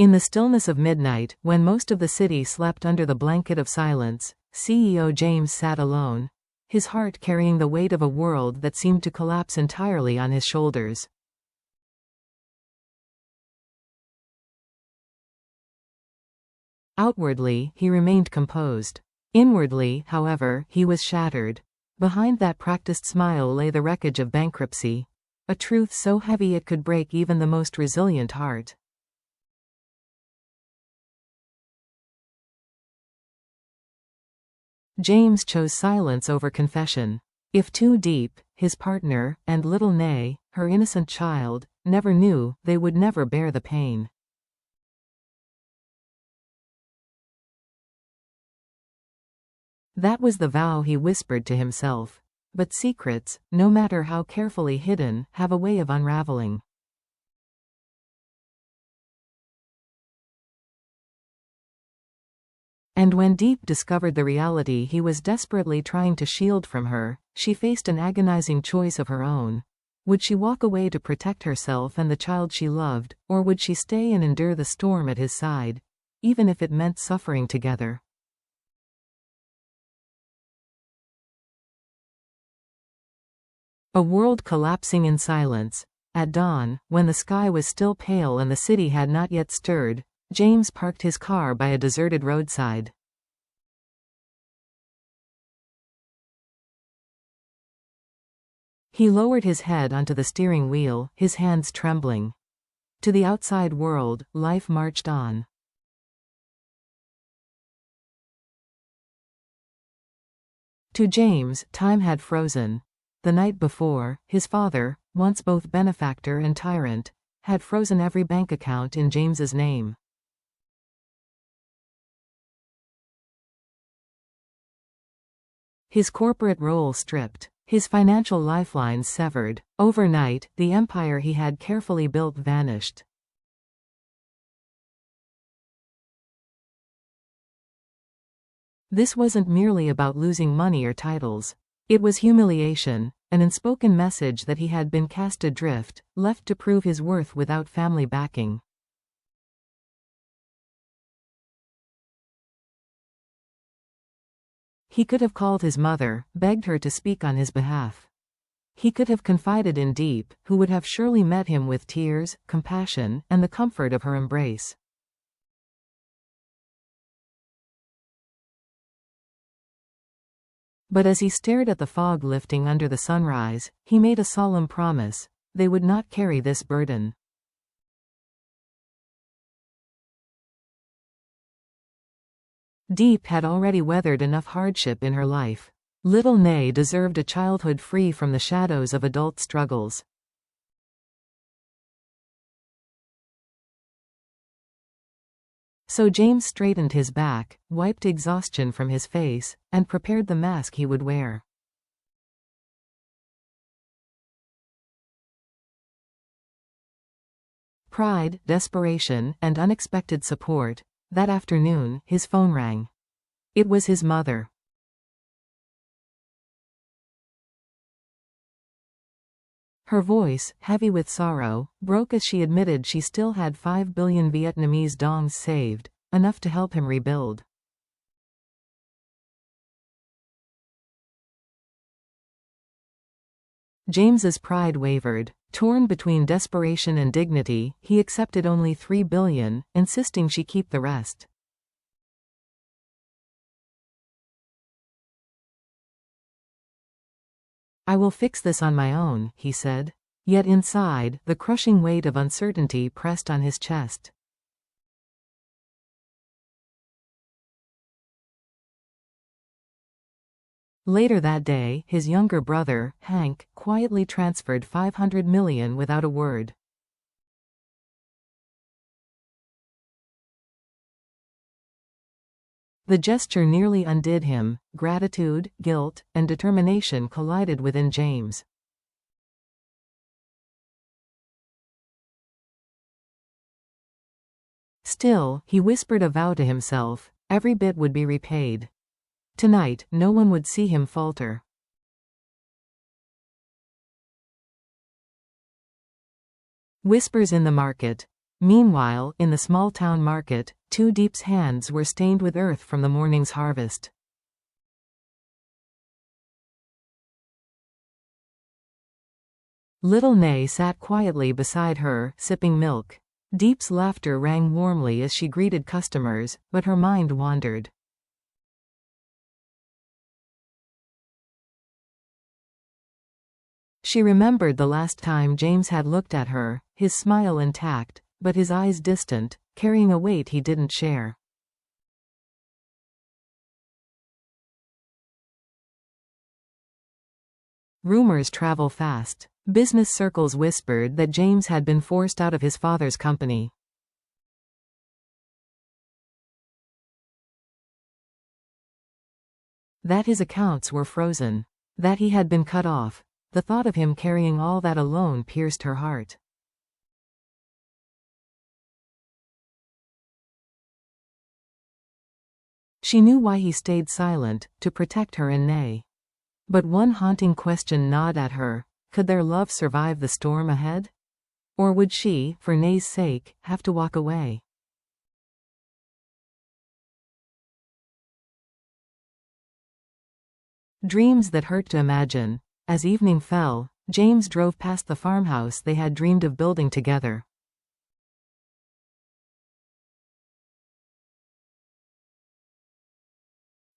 In the stillness of midnight, when most of the city slept under the blanket of silence, CEO James sat alone, his heart carrying the weight of a world that seemed to collapse entirely on his shoulders. Outwardly, he remained composed. Inwardly, however, he was shattered. Behind that practiced smile lay the wreckage of bankruptcy, a truth so heavy it could break even the most resilient heart. James chose silence over confession. If Diep, his partner, and little Nay, her innocent child, never knew, they would never bear the pain. That was the vow he whispered to himself. But secrets, no matter how carefully hidden, have a way of unraveling. And when Diep discovered the reality he was desperately trying to shield from her, she faced an agonizing choice of her own. Would she walk away to protect herself and the child she loved, or would she stay and endure the storm at his side, even if it meant suffering together? A world collapsing in silence. At dawn, when the sky was still pale and the city had not yet stirred, James parked his car by a deserted roadside. He lowered his head onto the steering wheel, his hands trembling. To the outside world, life marched on. To James, time had frozen. The night before, his father, once both benefactor and tyrant, had frozen every bank account in James's name. His corporate role stripped, his financial lifelines severed. Overnight, the empire he had carefully built vanished. This wasn't merely about losing money or titles. It was humiliation, an unspoken message that he had been cast adrift, left to prove his worth without family backing. He could have called his mother, begged her to speak on his behalf. He could have confided in Diep, who would have surely met him with tears, compassion, and the comfort of her embrace. But as he stared at the fog lifting under the sunrise, he made a solemn promise: they would not carry this burden. Diep had already weathered enough hardship in her life. Little Nay deserved a childhood free from the shadows of adult struggles. So James straightened his back, wiped exhaustion from his face, and prepared the mask he would wear. Pride, desperation, and unexpected support. That afternoon, his phone rang. It was his mother. Her voice, heavy with sorrow, broke as she admitted she still had 5 billion Vietnamese dongs saved, enough to help him rebuild. James's pride wavered. Torn between desperation and dignity, he accepted only 3 billion, insisting she keep the rest. I will fix this on my own, he said. Yet inside, the crushing weight of uncertainty pressed on his chest. Later that day, his younger brother, Hank, quietly transferred 500 million without a word. The gesture nearly undid him. Gratitude, guilt, and determination collided within James. Still, he whispered a vow to himself: every bit would be repaid. Tonight, no one would see him falter. Whispers in the market. Meanwhile, in the small town market, Diep's hands were stained with earth from the morning's harvest. Little Nay sat quietly beside her, sipping milk. Diep's laughter rang warmly as she greeted customers, but her mind wandered. She remembered the last time James had looked at her, his smile intact, but his eyes distant, carrying a weight he didn't share. Rumors travel fast. Business circles whispered that James had been forced out of his father's company. That his accounts were frozen. That he had been cut off. The thought of him carrying all that alone pierced her heart. She knew why he stayed silent, to protect her and Nay. But one haunting question gnawed at her. Could their love survive the storm ahead? Or would she, for Nay's sake, have to walk away? Dreams that hurt to imagine. As evening fell, James drove past the farmhouse they had dreamed of building together.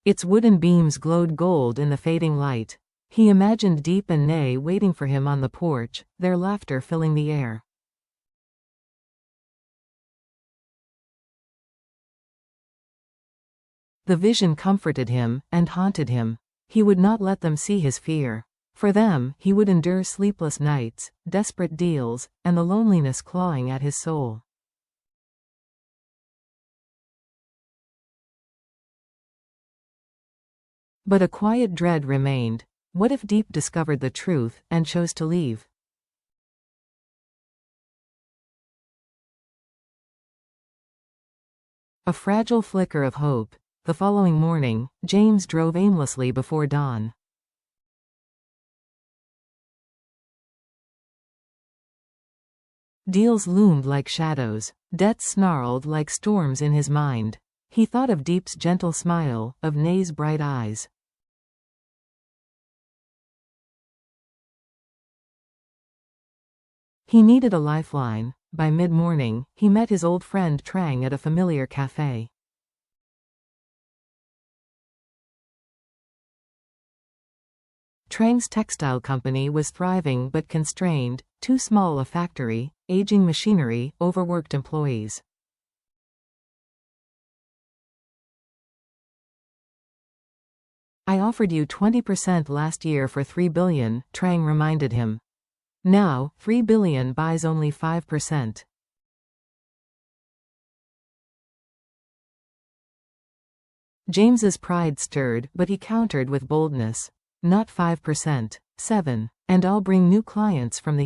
Its wooden beams glowed gold in the fading light. He imagined Diep and Nay waiting for him on the porch, their laughter filling the air. The vision comforted him, and haunted him. He would not let them see his fear. For them, he would endure sleepless nights, desperate deals, and the loneliness clawing at his soul. But a quiet dread remained. What if Diep discovered the truth, and chose to leave? A fragile flicker of hope. The following morning, James drove aimlessly before dawn. Deals loomed like shadows. Debts snarled like storms in his mind. He thought of Diep's gentle smile, of Nay's bright eyes. He needed a lifeline. By mid-morning, he met his old friend Trang at a familiar cafe. Trang's textile company was thriving but constrained, too small a factory, aging machinery, overworked employees. I offered you 20% last year for $3 billion, Trang reminded him. Now, $3 billion buys only 5%. James's pride stirred, but he countered with boldness. Not 5%. 7%. And I'll bring new clients from the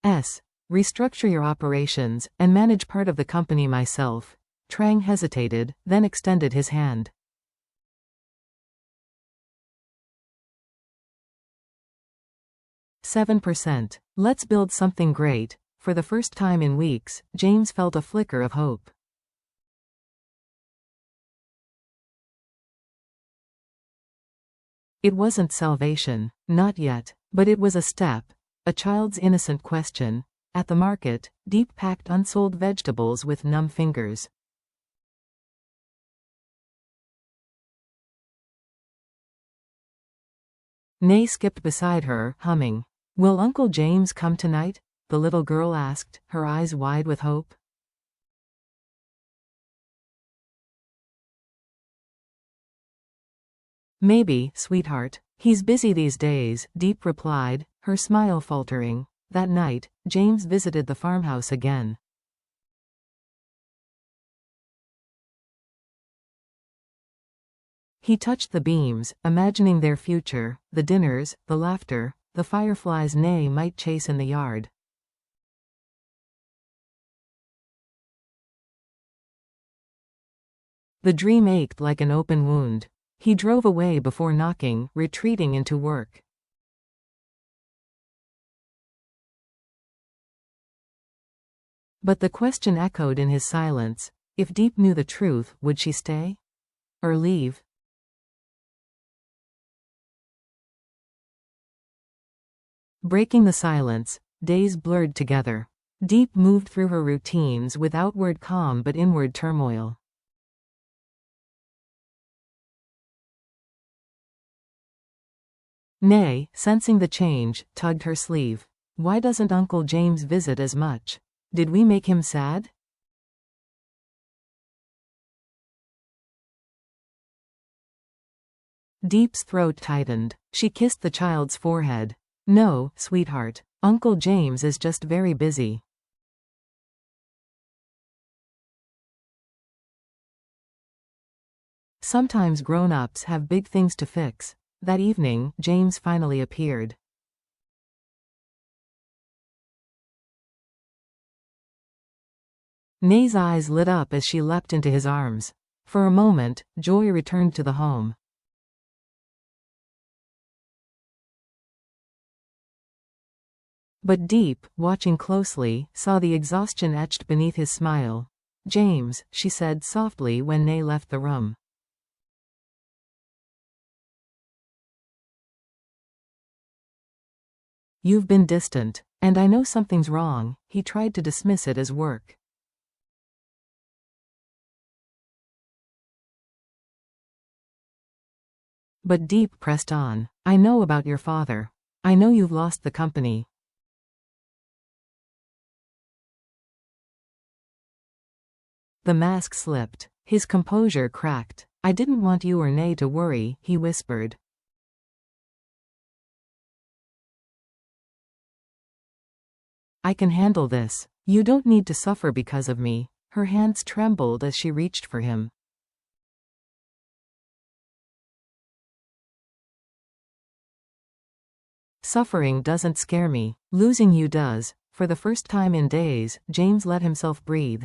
U.S. Restructure your operations, and manage part of the company myself. Trang hesitated, then extended his hand. 7%. Let's build something great. For the first time in weeks, James felt a flicker of hope. It wasn't salvation. Not yet. But it was a step. A child's innocent question. At the market, Diep packed unsold vegetables with numb fingers. Nay skipped beside her, humming. Will Uncle James come tonight? The little girl asked, her eyes wide with hope. Maybe, sweetheart. He's busy these days, Diep replied, her smile faltering. That night, James visited the farmhouse again. He touched the beams, imagining their future, the dinners, the laughter, the fireflies Nay might chase in the yard. The dream ached like an open wound. He drove away before knocking, retreating into work. But the question echoed in his silence. If Diep knew the truth, would she stay? Or leave? Breaking the silence, days blurred together. Diep moved through her routines with outward calm but inward turmoil. Nay, sensing the change, tugged her sleeve. Why doesn't Uncle James visit as much? Did we make him sad? Diep's throat tightened. She kissed the child's forehead. No, sweetheart. Uncle James is just very busy. Sometimes grown-ups have big things to fix. That evening, James finally appeared. Nay's eyes lit up as she leapt into his arms. For a moment, joy returned to the home. But Diep, watching closely, saw the exhaustion etched beneath his smile. James, she said softly when Nay left the room. You've been distant, and I know something's wrong. He tried to dismiss it as work. But Diep pressed on. I know about your father. I know you've lost the company. The mask slipped. His composure cracked. I didn't want you or Nay to worry, he whispered. I can handle this. You don't need to suffer because of me. Her hands trembled as she reached for him. Suffering doesn't scare me. Losing you does. For the first time in days, James let himself breathe.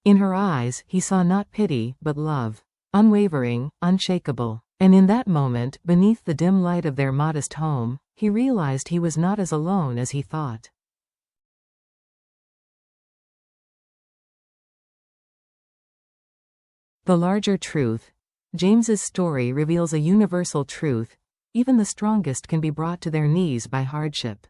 In her eyes, he saw not pity, but love. Unwavering, unshakable. And in that moment, beneath the dim light of their modest home, he realized he was not as alone as he thought. The larger truth. James's story reveals a universal truth. Even the strongest can be brought to their knees by hardship.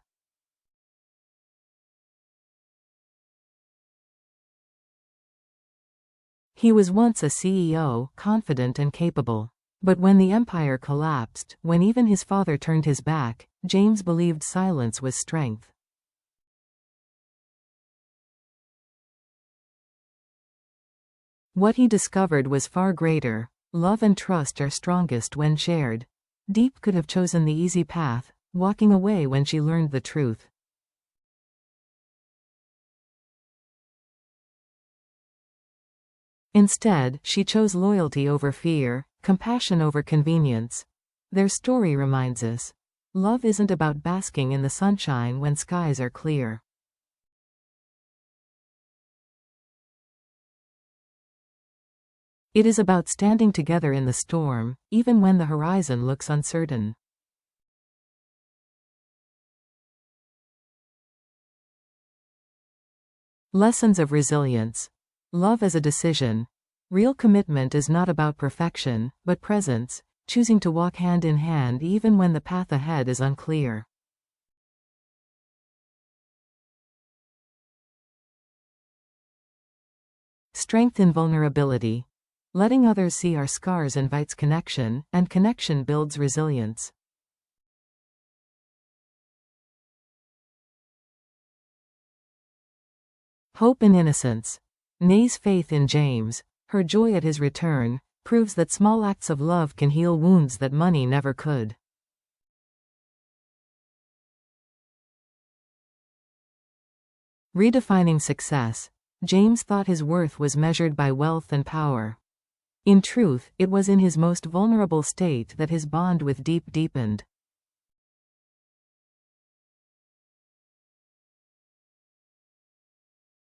He was once a CEO, confident and capable. But when the empire collapsed, when even his father turned his back, James believed silence was strength. What he discovered was far greater. Love and trust are strongest when shared. Diep could have chosen the easy path, walking away when she learned the truth. Instead, she chose loyalty over fear, compassion over convenience. Their story reminds us, love isn't about basking in the sunshine when skies are clear. It is about standing together in the storm, even when the horizon looks uncertain. Lessons of resilience. Love as a decision. Real commitment is not about perfection, but presence, choosing to walk hand in hand even when the path ahead is unclear. Strength in vulnerability. Letting others see our scars invites connection, and connection builds resilience. Hope in innocence. Nay's faith in James, her joy at his return, proves that small acts of love can heal wounds that money never could. Redefining success. James thought his worth was measured by wealth and power. In truth, it was in his most vulnerable state that his bond with Diep deepened.